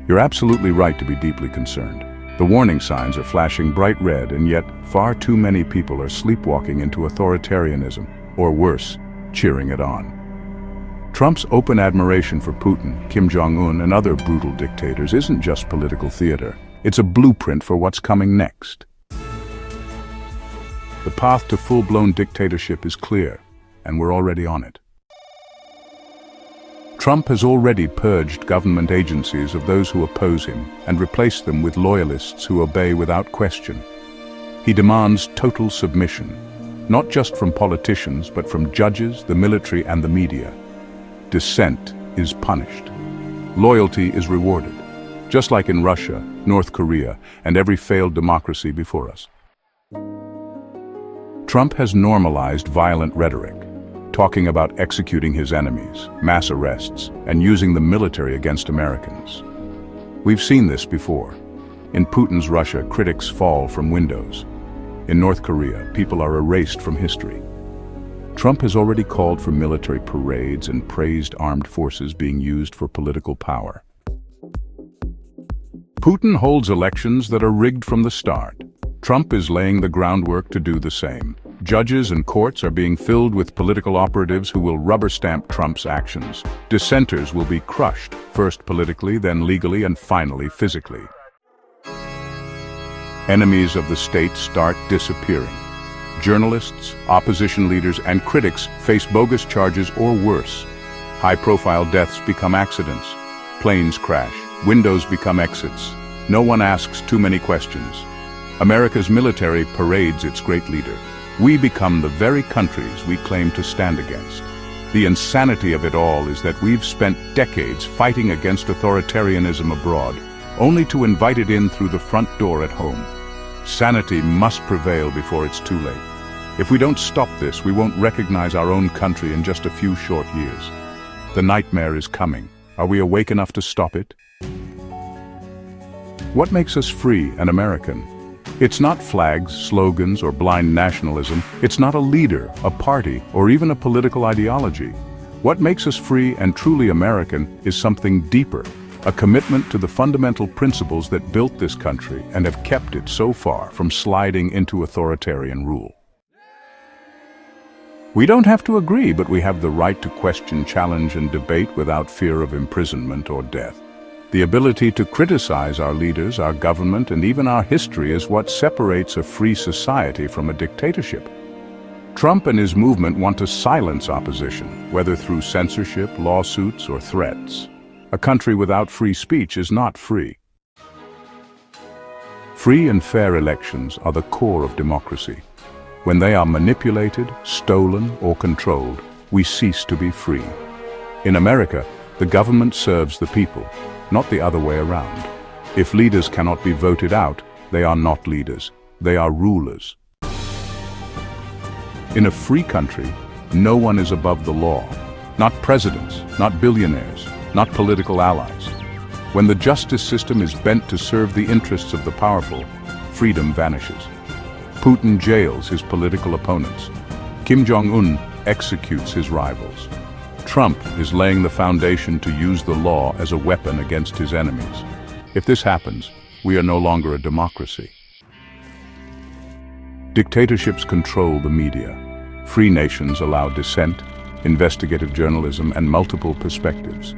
You're absolutely right to be deeply concerned. The warning signs are flashing bright red, and yet far too many people are sleepwalking into authoritarianism, or worse, cheering it on. Trump's open admiration for Putin, Kim Jong-un, and other brutal dictators isn't just political theater. It's a blueprint for what's coming next. The path to full-blown dictatorship is clear, and we're already on it. Trump has already purged government agencies of those who oppose him and replaced them with loyalists who obey without question. He demands total submission, not just from politicians, but from judges, the military, and the media. Dissent is punished. Loyalty is rewarded, just like in Russia, North Korea, and every failed democracy before us. Trump has normalized violent rhetoric, talking about executing his enemies, mass arrests, and using the military against Americans. We've seen this before. In Putin's Russia, critics fall from windows. In North Korea, people are erased from history. Trump has already called for military parades and praised armed forces being used for political power. Putin holds elections that are rigged from the start. Trump is laying the groundwork to do the same. Judges and courts are being filled with political operatives who will rubber-stamp Trump's actions. Dissenters will be crushed, first politically, then legally, and finally physically. Enemies of the state start disappearing. Journalists, opposition leaders, and critics face bogus charges or worse. High-profile deaths become accidents. Planes crash. Windows become exits. No one asks too many questions. America's military parades its great leader. We become the very countries we claim to stand against. The insanity of it all is that we've spent decades fighting against authoritarianism abroad, only to invite it in through the front door at home. Sanity must prevail before it's too late. If we don't stop this, we won't recognize our own country in just a few short years. The nightmare is coming. Are we awake enough to stop it? What makes us free and American? It's not flags, slogans, or blind nationalism. It's not a leader, a party, or even a political ideology. What makes us free and truly American is something deeper, a commitment to the fundamental principles that built this country and have kept it so far from sliding into authoritarian rule. We don't have to agree, but we have the right to question, challenge, and debate without fear of imprisonment or death. The ability to criticize our leaders, our government, and even our history is what separates a free society from a dictatorship. Trump and his movement want to silence opposition, whether through censorship, lawsuits, or threats. A country without free speech is not free. Free and fair elections are the core of democracy. When they are manipulated, stolen, or controlled, we cease to be free. In America, the government serves the people, not the other way around. If leaders cannot be voted out, they are not leaders. They are rulers. In a free country, no one is above the law. Not presidents, not billionaires, not political allies. When the justice system is bent to serve the interests of the powerful, freedom vanishes. Putin jails his political opponents. Kim Jong-un executes his rivals. Trump is laying the foundation to use the law as a weapon against his enemies. If this happens, we are no longer a democracy. Dictatorships control the media. Free nations allow dissent, investigative journalism, and multiple perspectives.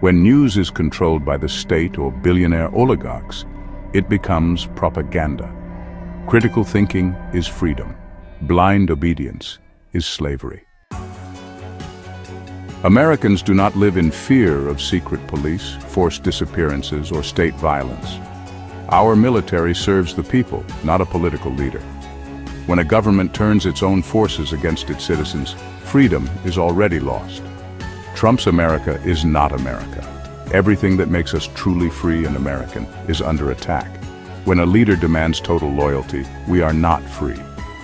When news is controlled by the state or billionaire oligarchs, it becomes propaganda. Critical thinking is freedom. Blind obedience is slavery. Americans do not live in fear of secret police, forced disappearances, or state violence. Our military serves the people, not a political leader. When a government turns its own forces against its citizens, freedom is already lost. Trump's America is not America. Everything that makes us truly free and American is under attack. When a leader demands total loyalty, we are not free.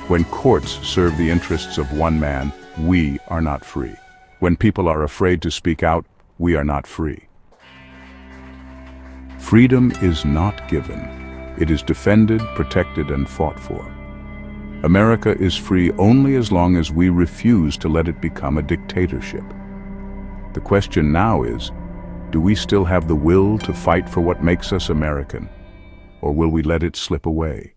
When courts serve the interests of one man, we are not free. When people are afraid to speak out, we are not free. Freedom is not given. It is defended, protected, and fought for. America is free only as long as we refuse to let it become a dictatorship. The question now is, Do we still have the will to fight for what makes us American? Or will we let it slip away?